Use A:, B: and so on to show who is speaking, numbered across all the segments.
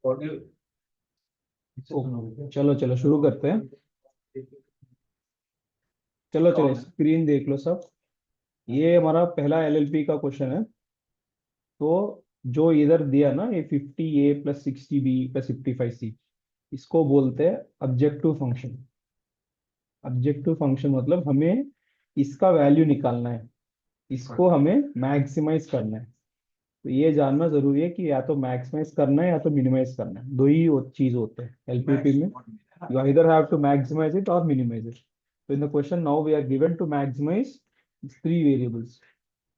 A: चलो चलो शुरू करते हैं। चलो चलो स्क्रीन देख लो सब। ये हमारा पहला एलएलपी का क्वेश्चन है। तो जो इधर दिया ना, ये 50A plus 60B plus 55C, इसको बोलते हैं ऑब्जेक्टिव फंक्शन। ऑब्जेक्टिव फंक्शन मतलब हमें इसका वैल्यू निकालना है, इसको हमें मैक्सिमाइज करना है। तो ये जानना जरूरी है कि या तो मैक्सिमाइज करना है या तो मिनिमाइज करना है, दो ही चीज होते हैं एलपीपी में। You either have to maximize it or minimize it. So in the question now we are given to maximize three variables.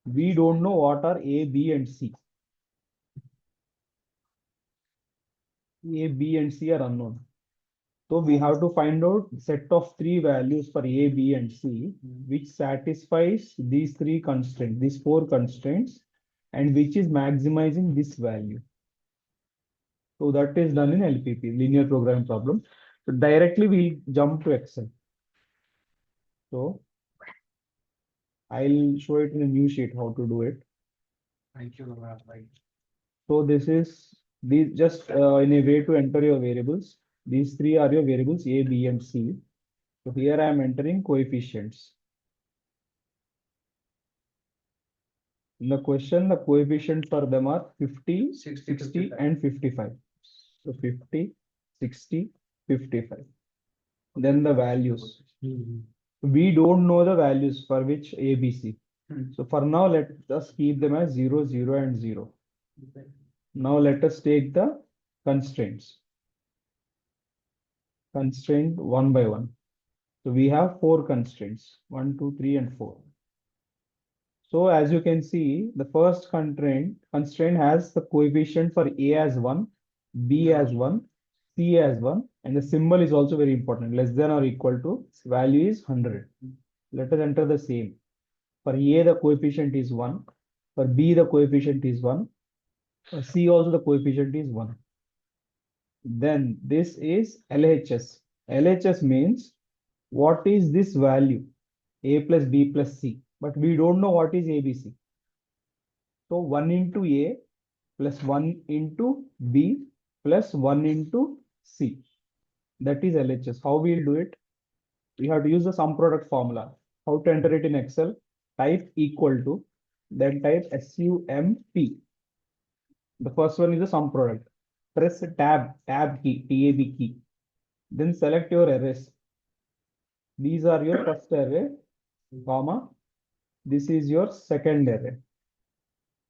A: We don't know what are A, B and C. A, B and C are unknown. So we have to find out set of three values for A, B and C which satisfies these three constraints, these four constraints, and which is maximizing this value. So that is done in LPP, linear programming problem. So directly we'll jump to Excel. So I'll show it in a new sheet how to do it.
B: Thank you.
A: So this is these just in a way to enter your variables. These three are your variables A, B, and C. So here I am entering coefficients. In the question, the coefficients for them are 50, 60, and 55. So 50, 60, 55. Then the values. We don't know the values for which A, B, C. So for now, let us keep them as 0, 0, and 0. Now let us take the constraints. Constraint one by one. So we have four constraints, 1, 2, 3, and 4. So as you can see, the first constraint has the coefficient for A as 1, B as 1, C as 1, and the symbol is also very important, less than or equal to, value is 100. Let us enter the same. For A, the coefficient is 1. For B, the coefficient is 1. For C also the coefficient is 1. Then this is LHS. LHS means what is this value? A plus B plus C. But we don't know what is ABC. So 1 into A plus 1 into B plus 1 into C. That is LHS. How we'll do it? We have to use the sum product formula. How to enter it in Excel? Type equal to, then type SUMP. The first one is the sum product. Press tab key, TAB key. Then select your arrays. These are your first array, comma. This is your second array.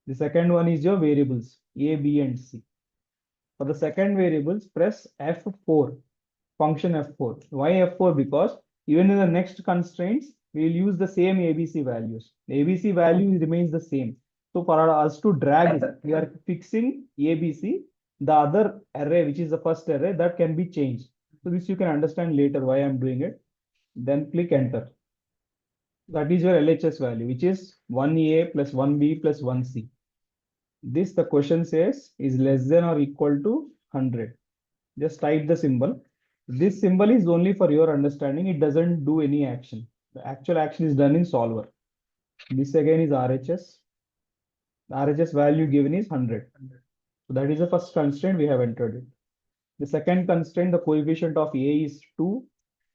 A: The second one is your variables, A, B, and C. For the second variables, press F4, function F4. Why F4? Because even in the next constraints, we will use the same ABC values. The ABC value remains the same. So for us to drag it, we are fixing ABC. The other array, which is the first array, that can be changed. So this you can understand later why I'm doing it. Then click enter. That is your LHS value, which is 1A plus 1B plus 1C. This, the question says, is less than or equal to 100. Just type the symbol. This symbol is only for your understanding. It doesn't do any action. The actual action is done in solver. This again is RHS. The RHS value given is 100. So that is the first constraint we have entered it. The second constraint, the coefficient of A is 2,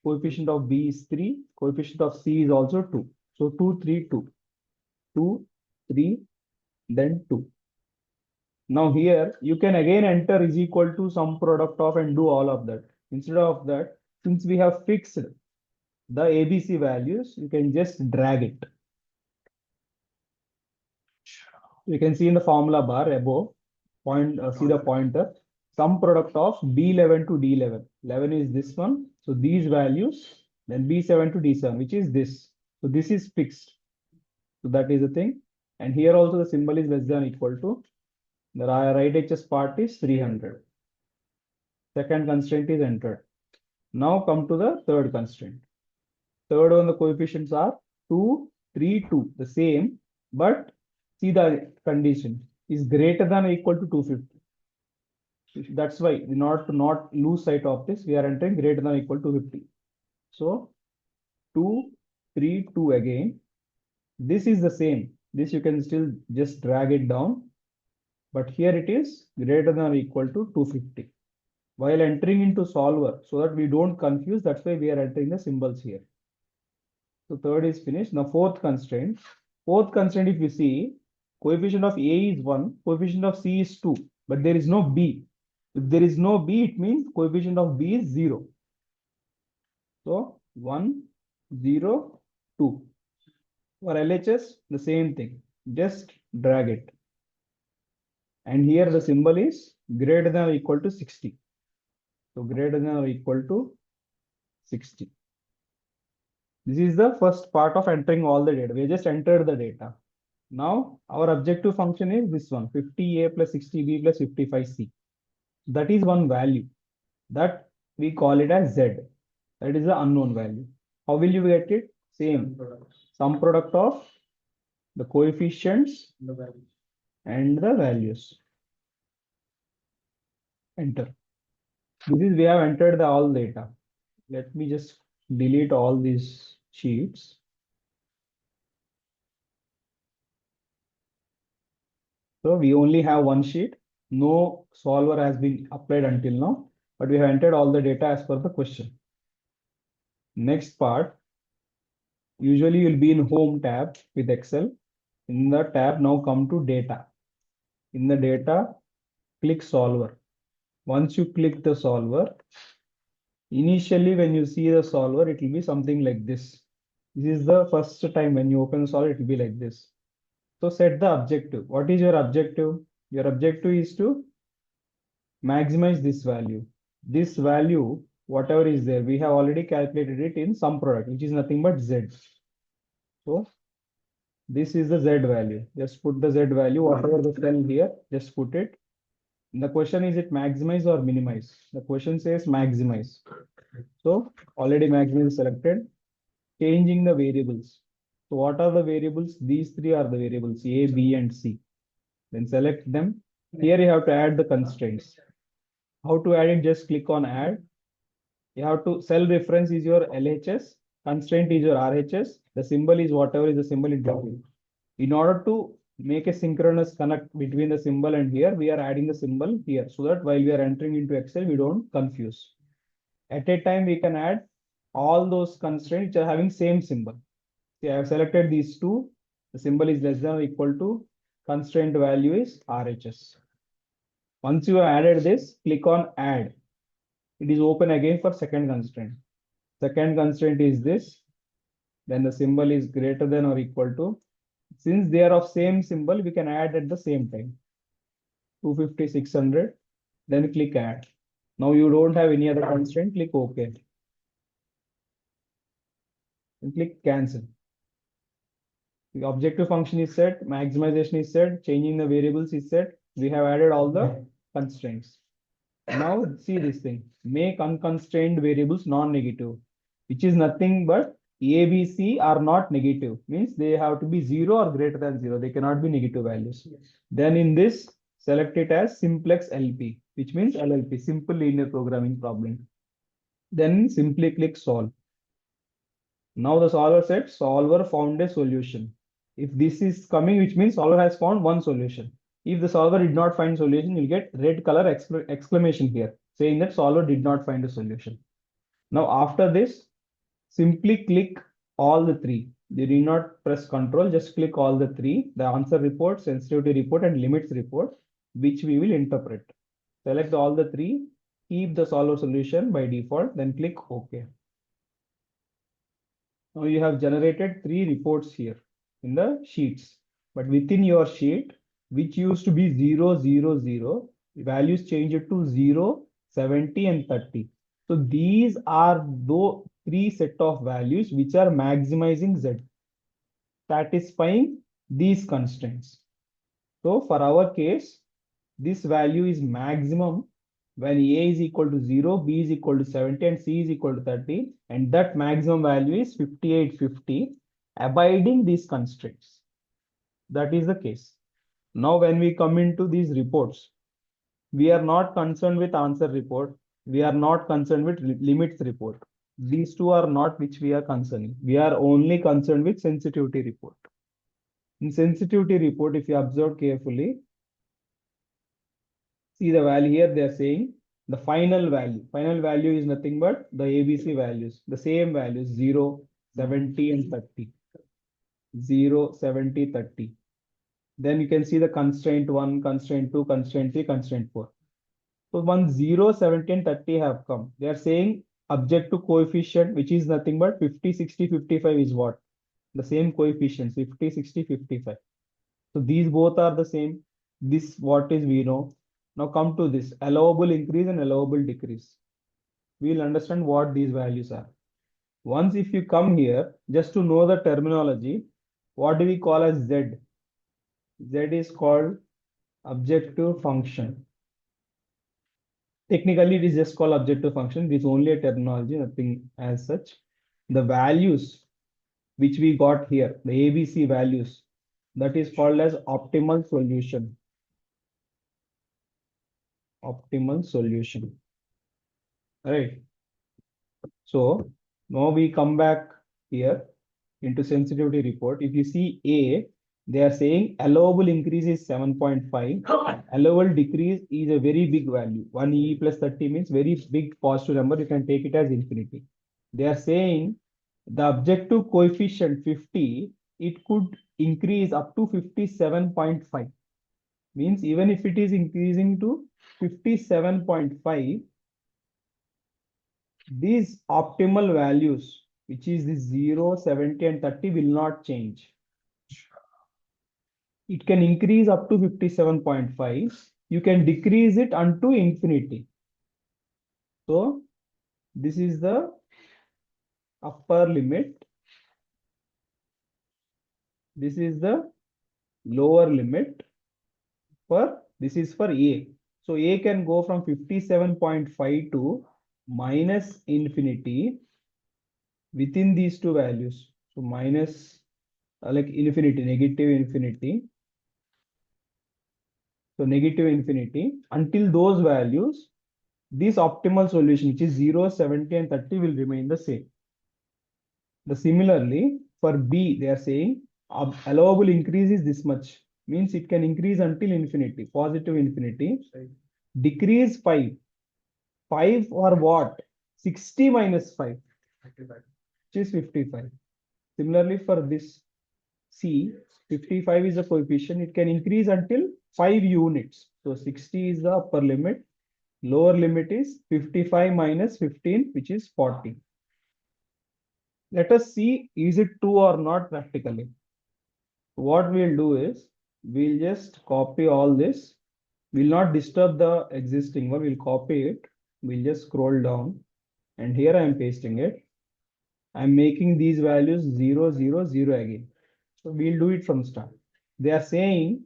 A: coefficient of B is 3, coefficient of C is also 2. So 2, 3, 2. 2, 3, then 2. Now here you can again enter is equal to sum product of and do all of that. Instead of that, since we have fixed the ABC values, you can just drag it. You can see in the formula bar above, see the pointer, sum product of B11 to D11. 11 is this one. So these values, then B7 to D7, which is this. So this is fixed. So that is the thing. And here also the symbol is less than or equal to. The right HS part is 300. Second constraint is entered. Now come to the third constraint. Third one, the coefficients are 2, 3, 2, the same, but see the condition is greater than or equal to 250. That's why we not lose sight of this. We are entering greater than or equal to 50. So 2, 3, 2 again. This is the same. This you can still just drag it down. but here it is greater than or equal to 250. While entering into solver, so that we don't confuse, that's why we are entering the symbols here. So third is finished. Now fourth constraint. Fourth constraint, if you see, coefficient of A is 1, coefficient of C is 2, but there is no B. If there is no B, it means coefficient of B is 0. So 1, 0, 2. For LHS, the same thing. Just drag it. And here the symbol is greater than or equal to 60. So greater than or equal to 60. This is the first part of entering all the data. We just entered the data. Now our objective function is this one, 50A plus 60B plus 55C. That is one value that we call it as Z. That is the unknown value. How will you get it? Same. Sum product of the coefficients and the values. Enter. This is we have entered the all data. Let me just delete all these sheets. So we only have one sheet. No solver has been applied until now, but we have entered all the data as per the question. Next part, usually you'll be in home tab with Excel. In the tab, now come to data. In the data, click solver. Once you click the solver, initially when you see the solver, it will be something like this. This is the first time when you open the solver, it will be like this. So set the objective. What is your objective? Your objective is to maximize this value. This value, whatever is there, we have already calculated it in sum product, which is nothing but Z. So this is the Z value. Just put the Z value, whatever the cell here, just put it. The question is it maximize or minimize? The question says maximize. So already maximize is selected. Changing the variables. So what are the variables? These three are the variables A, B, and C. Then select them. Here you have to add the constraints. How to add it? Just click on add. You have to cell reference is your LHS, constraint is your RHS, the symbol is whatever is the symbol in W. In order to make a synchronous connect between the symbol and here, we are adding the symbol here so that while we are entering into Excel, we don't confuse. At a time, we can add all those constraints which are having same symbol. See, I have selected these two. The symbol is less than or equal to constraint value is RHS. Once you have added this, click on add. It is open again for second constraint. Second constraint is this. Then the symbol is greater than or equal to. Since they are of same symbol, we can add at the same time. 250, 600. Then click add. Now you don't have any other constraint. Click OK. And click cancel. The objective function is set. Maximization is set. Changing the variables is set. We have added all the constraints. Now see this thing, make unconstrained variables non-negative, which is nothing but A, B, C are not negative, means they have to be 0 or greater than 0. They cannot be negative values. Yes. Then in this, select it as simplex LP, which means LLP, simple linear programming problem. Then simply click solve. Now the solver said solver found a solution. If this is coming, which means solver has found one solution. If the solver did not find solution, you'll get red color exclamation here, saying that solver did not find a solution. Now after this, simply click all the three. You need not press control, just click all the three, the answer report, sensitivity report, and limits report, which we will interpret. Select all the three, keep the solver solution by default, then click OK. Now you have generated three reports here in the sheets, but within your sheet, which used to be 0, 0, 0, values change it to 0, 70, and 30. So these are the three set of values which are maximizing Z, satisfying these constraints. So for our case, this value is maximum when A is equal to 0, B is equal to 70, and C is equal to 30, and that maximum value is 5850, abiding these constraints. That is the case. Now, when we come into these reports, we are not concerned with answer report. We are not concerned with limits report. These two are not which we are concerning. We are only concerned with sensitivity report. In sensitivity report, if you observe carefully, See the value here, they are saying the final value. Final value is nothing but the ABC values, the same values 0, 70, and 30. 0, 70, 30. Then you can see the constraint 1, constraint 2, constraint 3, constraint 4. So once 0, 70, and 30 have come, they are saying objective coefficient, which is nothing but 50, 60, 55 is what? The same coefficients, 50, 60, 55. So these both are the same. This what is we know. Now come to this allowable increase and allowable decrease. We'll understand what these values are. Once if you come here, just to know the terminology, what do we call as Z? Z is called objective function. Technically, it is just called objective function. It is only a terminology, nothing as such. The values which we got here, the ABC values, that is called as optimal solution. Optimal solution. Right. So now we come back here into sensitivity report. If you see A, they are saying allowable increase is 7.5. Allowable decrease is a very big value. 1 E plus 30 means very big positive number. You can take it as infinity. They are saying the objective coefficient 50, it could increase up to 57.5. Means even if it is increasing to 57.5, these optimal values, which is the 0, 70, and 30, will not change. It can increase up to 57.5. You can decrease it unto infinity. So this is the upper limit. This is the lower limit for this is for A. So A can go from 57.5 to minus infinity within these two values. So minus like infinity, negative infinity. So negative infinity until those values, this optimal solution, which is 0, 70, and 30 will remain the same. Similarly, for B, they are saying allowable increase is this much. Means it can increase until infinity, positive infinity. Decrease 5. 5 or what? 60 minus 5, which is 55. Similarly, for this C, 55 is the coefficient. It can increase until 5 units. So 60 is the upper limit. Lower limit is 55 minus 15, which is 40. Let us see, is it true or not practically? What we'll do is, we'll just copy all this. We'll not disturb the existing one. We'll copy it. We'll just scroll down. And here I am pasting it. I'm making these values 0, 0, 0 again. So we'll do it from start. They are saying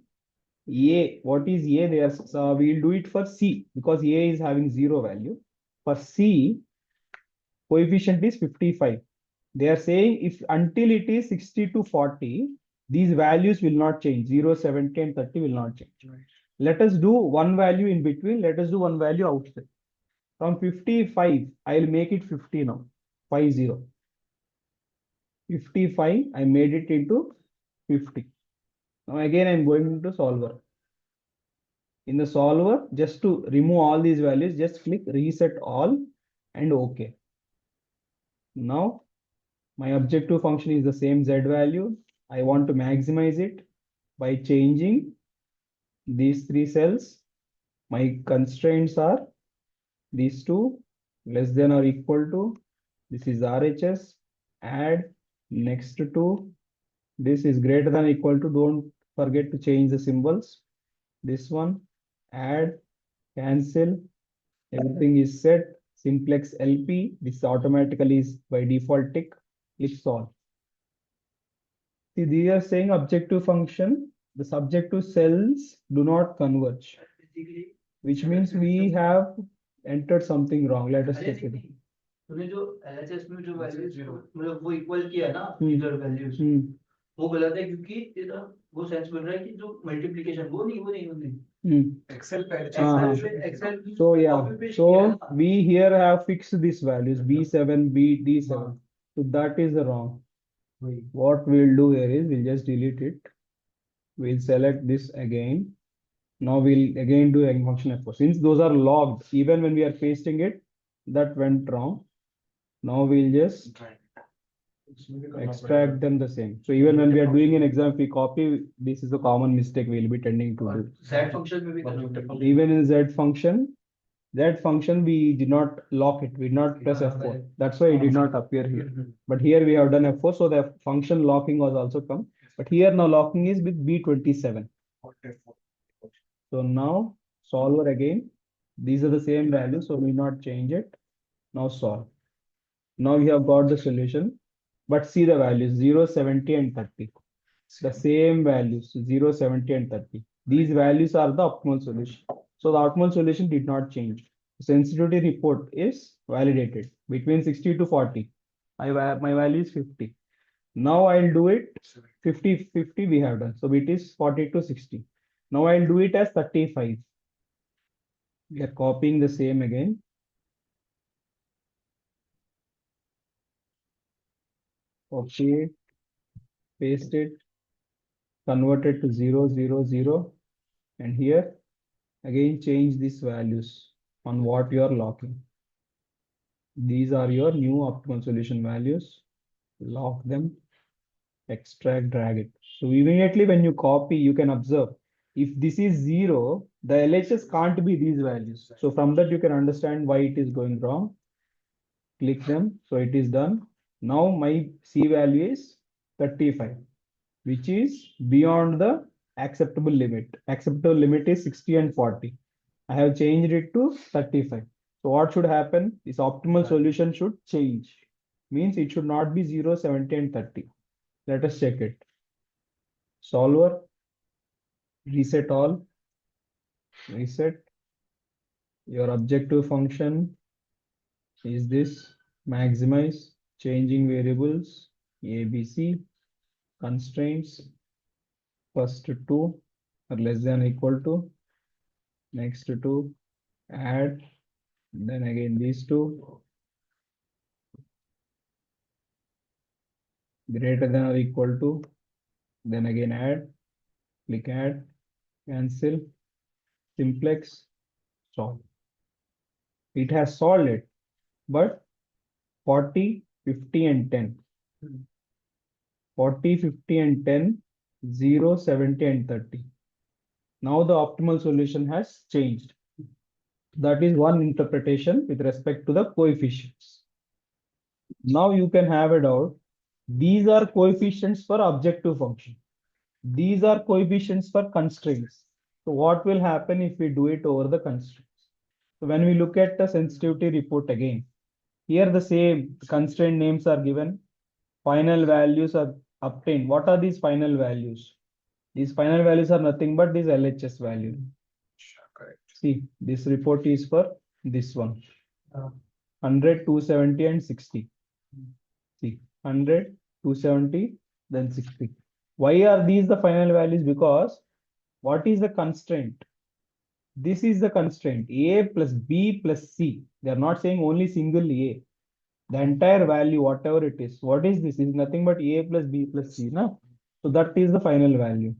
A: A, what is A? They are, we'll do it for C because A is having 0 value. For C, coefficient is 55. They are saying if until it is 60 to 40, these values will not change. 0, 70, and 30 will not change. Right. Let us do one value in between. Let us do one value outside. From 55, I'll make it 50 now. 50. 55, I made it into 50. Now again, I'm going into solver. In the solver, just to remove all these values, just click reset all and OK. Now, my objective function is the same Z value. I want to maximize it by changing these 3 cells. My constraints are these two, less than or equal to. This is RHS. Add next to. This is greater than or equal to. Don't forget to change the symbols. This one. Add, cancel, everything is set. Simplex LP, this automatically is by default tick, click solve. See, they are saying objective function, the subjective cells do not converge, which means we have entered something wrong. Let us check it.
B: तूने जो LHS में जो values मतलब वो equal किया ना इधर values वो गलत है क्योंकि तेरा वो सेंस बन रहा है कि जो मल्टीप्लिकेशन वो नहीं
A: Excel. So yeah, so we here have fixed these values B7, B, D7. So that is wrong. What we'll do here is we'll just delete it. We'll select this again. Now we'll again do egg function F4. Since those are logged, even when we are pasting it, that went wrong. Now we'll just extract them the same. So even when we are doing an exam, if we copy, this is a common mistake we'll be tending to do.
B: Z function में भी
A: Even in Z function we did not lock it. We did not press F4. That's why it did not appear here. But here we have done F4, so the function locking was also come. But here now locking is with B27. So now solver again. These are the same values, so we not change it. Now solve. Now we have got the solution, but see the values 0, 70, and 30. The same values 0, 70, and 30. These values are the optimal solution. So the optimal solution did not change. Sensitivity report is validated between 60 to 40. My value is 50. Now I'll do it 50, 50 we have done. So it is 40 to 60. Now I'll do it as 35. We are copying the same again. Copy it, paste it, convert it to 0, 0, 0. And here again change these values on what you are locking. These are your new optimal solution values. Lock them, extract, drag it. So immediately when you copy, you can observe if this is 0, the LHS can't be these values. So from that you can understand why it is going wrong. Click them. So it is done. Now my C value is 35, which is beyond the acceptable limit. Acceptable limit is 60 and 40. I have changed it to 35. So what should happen? This optimal solution should change. Means it should not be 0, 70, and 30. Let us check it. Solver, reset all, reset. Your objective function is this, maximize, changing variables, ABC, constraints, first two are less than or equal to, next two, add, then again these two, greater than or equal to, then again add, click add, cancel, simplex, solve. It has solved it, but 40, 50, and 10. 40, 50, and 10, 0, 70, and 30. Now the optimal solution has changed. That is one interpretation with respect to the coefficients. Now you can have a doubt. These are coefficients for objective function. These are coefficients for constraints. So what will happen if we do it over the constraints? So when we look at the sensitivity report again, here the same constraint names are given. Final values are obtained. What are these final values? These final values are nothing but this LHS value.
B: Correct.
A: See, this report is for this one. 100, 270, and 60. See, 100, 270, then 60. Why are these the final values? Because what is the constraint? This is the constraint, A plus B plus C. They are not saying only single A. The entire value, whatever it is. What is this? Is nothing but A plus B plus C. No? So that is the final value.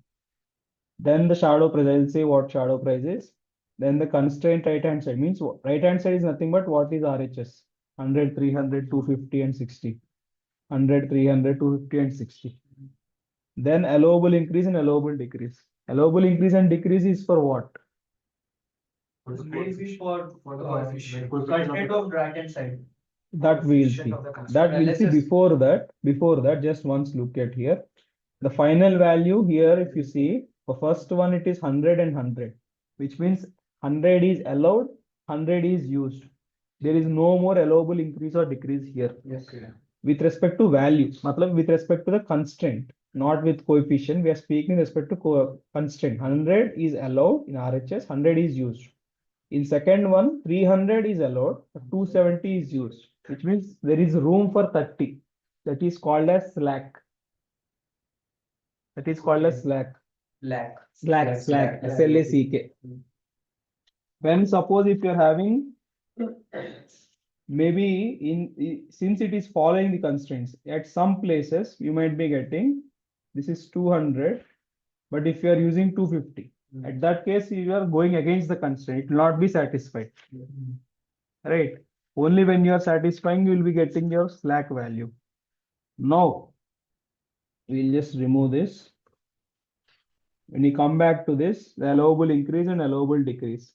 A: Then the shadow price, I'll say what shadow price is. Then the constraint right hand side means right hand side is nothing but what is RHS? 100, 300, 250, and 60. 100, 300, 250, and 60. Then allowable increase and allowable decrease. Allowable increase and decrease is for what?
B: Maybe for the constraint of right hand side.
A: That we'll see. That we'll see before that, just once look at here. The final value here, if you see, the first one, it is 100 and 100, which means 100 is allowed, 100 is used. There is no more allowable increase or decrease here.
B: Yes. Okay.
A: With respect to value, with respect to the constraint, not with coefficient. We are speaking with respect to constraint. 100 is allowed in RHS, 100 is used. In second one, 300 is allowed, 270 is used, which means there is room for 30. That is called as slack. That is called as slack. Slack. SLACK. When suppose if you're having, maybe since it is following the constraints, at some places you might be getting, this is 200, but if you are using 250, At that case, you are going against the constraint. It will not be satisfied. Right? Only when you are satisfying, you will be getting your slack value. Now, we'll just remove this. When you come back to this, the allowable increase and allowable decrease.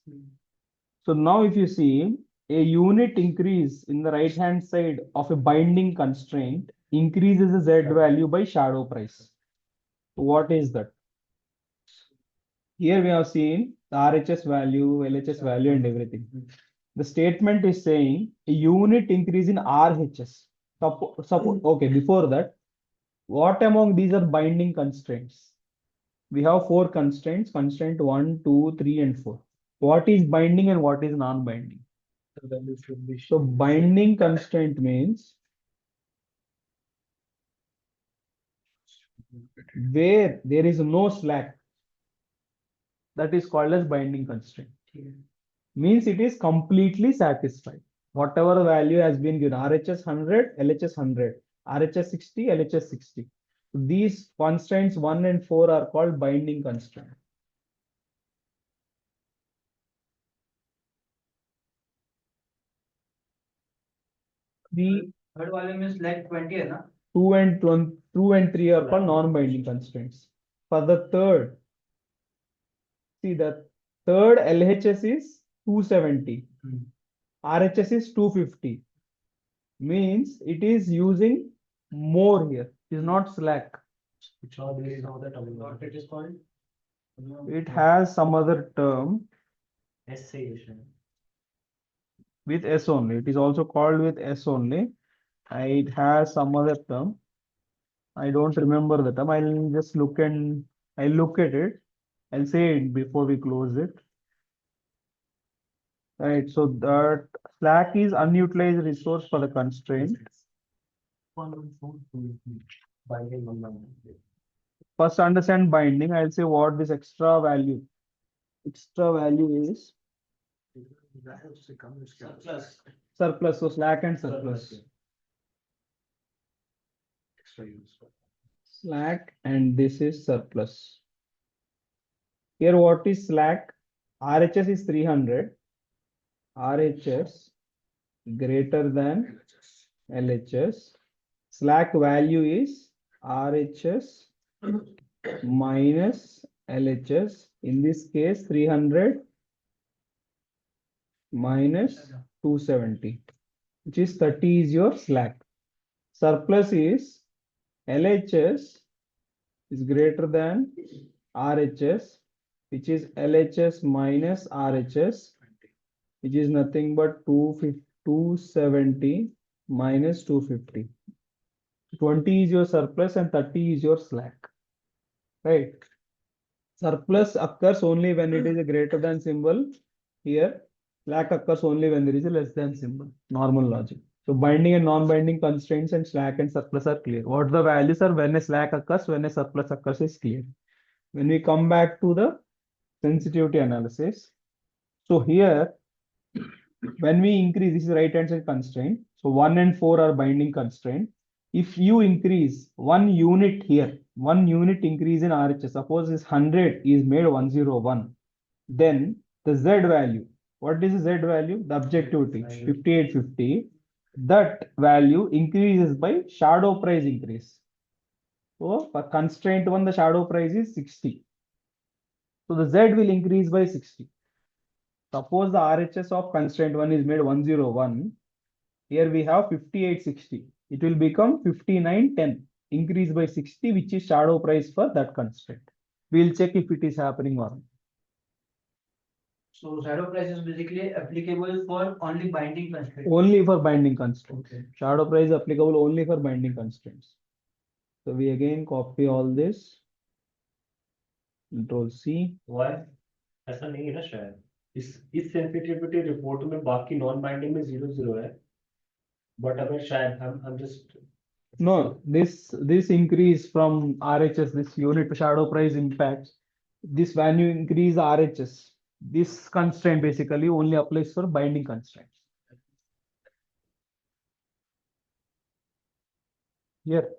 A: So now if you see a unit increase in the right hand side of a binding constraint increases the Z value by shadow price. What is that? Here we have seen the RHS value, LHS value and everything. The statement is saying a unit increase in RHS. Okay, before that, what among these are binding constraints? We have four constraints, constraint 1, 2, 3, and 4. What is binding and what is non-binding? So binding constraint means where there is no slack, that is called as binding constraint. Means it is completely satisfied. Whatever value has been given, RHS 100, LHS 100, RHS 60, LHS 60. These constraints 1 and 4 are called binding constraint. The
B: third वाले में slack 20 है ना?
A: 2 and 3 are called non-binding constraints. For the third, see the third LHS is 270, RHS is 250. Means it is using more here. It is not slack.
C: Which are these now that what it is called?
A: It has some other term
C: Essayation.
A: with S only. It is also called with S only. It has some other term. I don't remember the term. I'll look at it. I'll say it before we close it. Right. So that slack is unutilized resource for the constraint.
C: Binding on
A: First understand binding. I'll say what this extra value is.
B: Surplus.
A: Surplus. So slack and surplus.
C: Extra use.
A: Slack and this is surplus. Here what is slack? RHS is 300. RHS greater than LHS. Slack value is RHS minus LHS. In this case, 300 minus 270, which is 30 is your slack. Surplus is LHS is greater than RHS, which is LHS minus RHS, which is nothing but 270 minus 250. 20 is your surplus and 30 is your slack. Right? Surplus occurs only when it is a greater than symbol. Here, slack occurs only when there is a less than symbol. Normal logic. So binding and non-binding constraints and slack and surplus are clear. What the values are when a slack occurs, when a surplus occurs is clear. When we come back to the sensitivity analysis, so here, when we increase, this is right hand side constraint. So 1 and 4 are binding constraint. If you increase 1 unit here, 1 unit increase in RHS, suppose this 100 is made 101, then the Z value, what is the Z value? The objectivity, 5850. That value increases by shadow price increase. So for constraint 1, the shadow price is 60. So the Z will increase by 60. Suppose the RHS of constraint 1 is made 101. Here we have 5860. It will become 5910. Increase by 60, which is shadow price for that constraint. We'll check if it is happening or not.
B: So shadow price is basically applicable for only binding constraints.
A: Only for binding constraints.
B: Okay.
A: Shadow price is applicable only for binding constraints. So we again copy all this. Control C.
C: Why? ऐसा नहीं है ना शायद इस sensitivity report में बाकी non binding में 0 है बट अगर शायद हम just
A: No, this increase from RHS, this unit shadow price impacts, this value increase RHS. This constraint basically only applies for binding constraints. Here.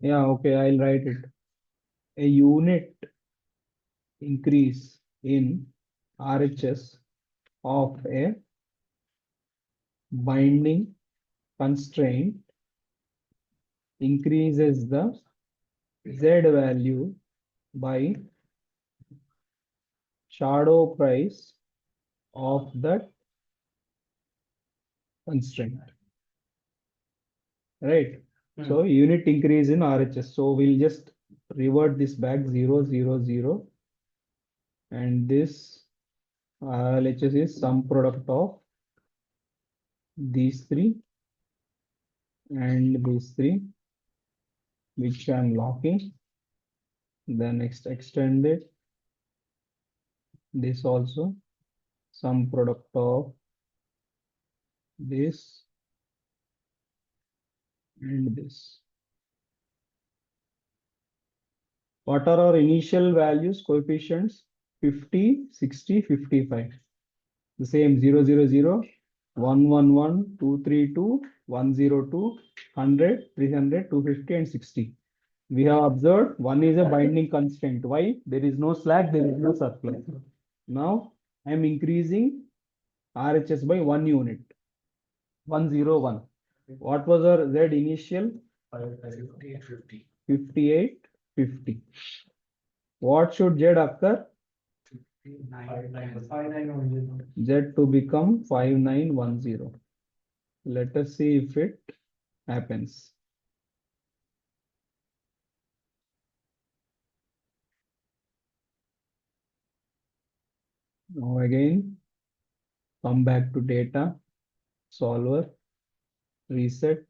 A: Yeah, okay, I'll write it. a unit increase in RHS of a binding constraint increases the Z value by shadow price of that constraint, right? So unit increase in RHS. So we'll just revert this back 0, 0, 0. And this RHS is sum product of these three and these three, which I'm locking. Then next extend it. This also sum product of this and this. What are our initial values, coefficients? 50, 60, 55. The same 0, 0, 0, 1, 1, 1, 2, 3, 2, 1, 0, 2, 100, 300, 250, and 60. We have observed one is a binding constraint. Why? There is no slack, there is no surplus. Now I am increasing RHS by 1 unit. 101. What was our Z initial?
C: 5850.
A: 58, 50. What should Z occur?
C: 5910.
A: Z to become 5910. Let us see if it happens. Now again, come back to data, solver, reset,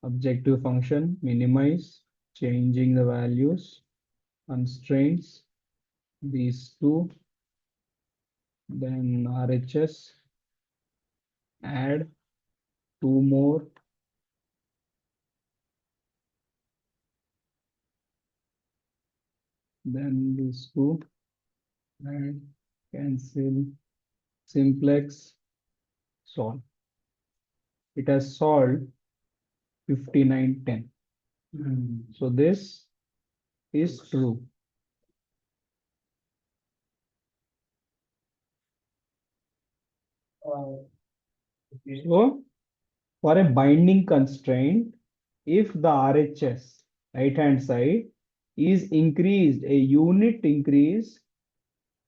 A: objective function, minimize, changing the values, constraints, these two, then RHS, add two more, then these two, and cancel, simplex, solve. It has solved 5910. So this is true. So for a binding constraint, if the RHS right hand side is increased, a unit increase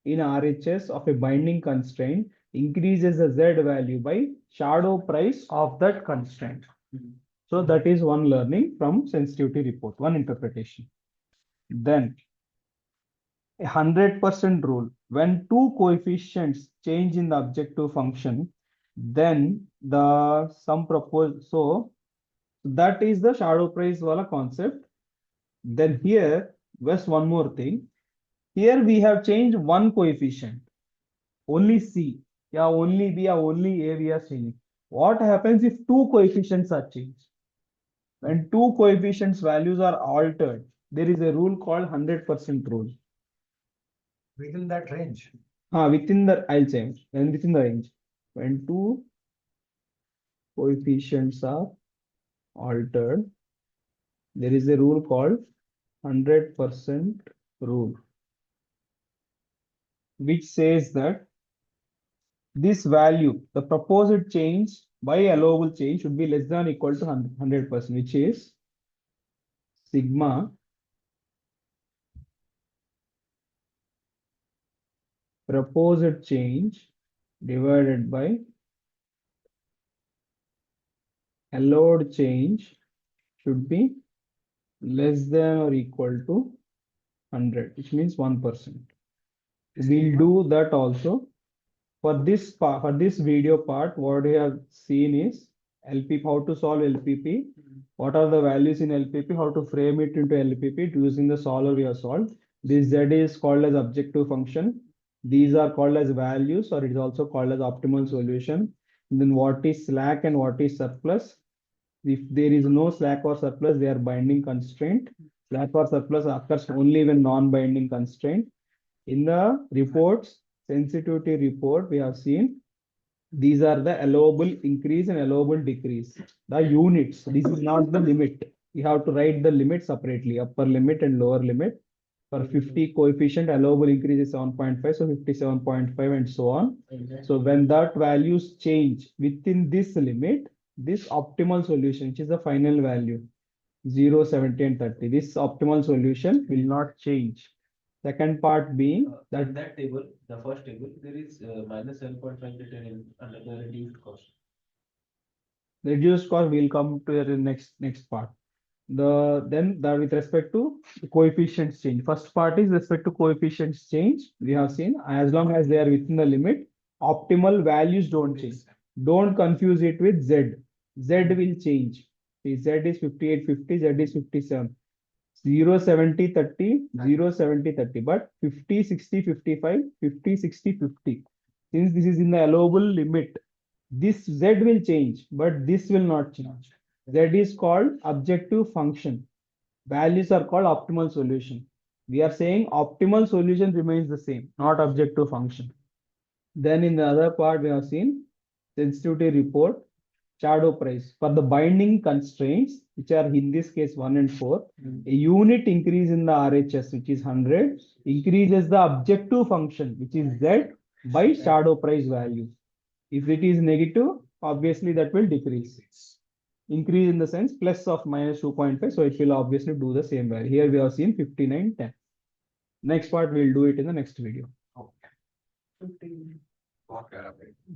A: in RHS of a binding constraint increases the Z value by shadow price of that constraint. So that is one learning from sensitivity report, one interpretation. Then a 100% rule. When two coefficients change in the objective function, then the sum proposed. So that is the shadow price wala concept. Then here, just one more thing. Here we have changed one coefficient, only C, yeah, only B, or only A we are changing. What happens if two coefficients are changed? When two coefficients values are altered, there is a rule called 100% rule.
D: Within that range.
A: Within the, I'll change, and within the range. When two coefficients are altered, there is a rule called 100% rule, which says that this value, the proposed change by allowable change should be less than or equal to 100%, which is sigma proposed change divided by allowed change should be less than or equal to 100, which means 1%. We'll do that also. For this part, for this video part, what we have seen is LPP, how to solve LPP, what are the values in LPP, how to frame it into LPP using the solver we have solved. This Z is called as objective function. These are called as values, or it is also called as optimal solution. And then what is slack and what is surplus? If there is no slack or surplus, they are binding constraint. Slack or surplus occurs only when non-binding constraint. In the reports, sensitivity report, we have seen these are the allowable increase and allowable decrease, the units. This is not the limit. You have to write the limit separately, upper limit and lower limit. For 50 coefficient, allowable increase is 7.5, so 57.5 and so on. So when that values change within this limit, this optimal solution, which is the final value, 0, 70 and 30, this optimal solution will not change. Second part being
E: In that table, the first table, there is minus 7.5 liter under the reduced cost.
A: the reduced cost will come to the next part. Then with respect to coefficients change. First part is respect to coefficients change. We have seen as long as they are within the limit, optimal values don't change. Don't confuse it with Z. Z will change. See, Z is 5850, Z is 57. 0, 70, 30, 0, 70, 30, but 50, 60, 55, 50, 60, 50. Since this is in the allowable limit, this Z will change, but this will not change. Z is called objective function. Values are called optimal solution. We are saying optimal solution remains the same, not objective function. Then in the other part, we have seen sensitivity report, shadow price. For the binding constraints, which are in this case 1 and 4, a unit increase in the RHS, which is 100, increases the objective function, which is Z, by shadow price value. If it is negative, obviously that will decrease. Increase in the sense plus of minus 2.5, so it will obviously do the same value. Here we have seen 59, 10. Next part, we'll do it in the next video.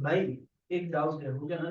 B: भाई एक doubt है मुझे ना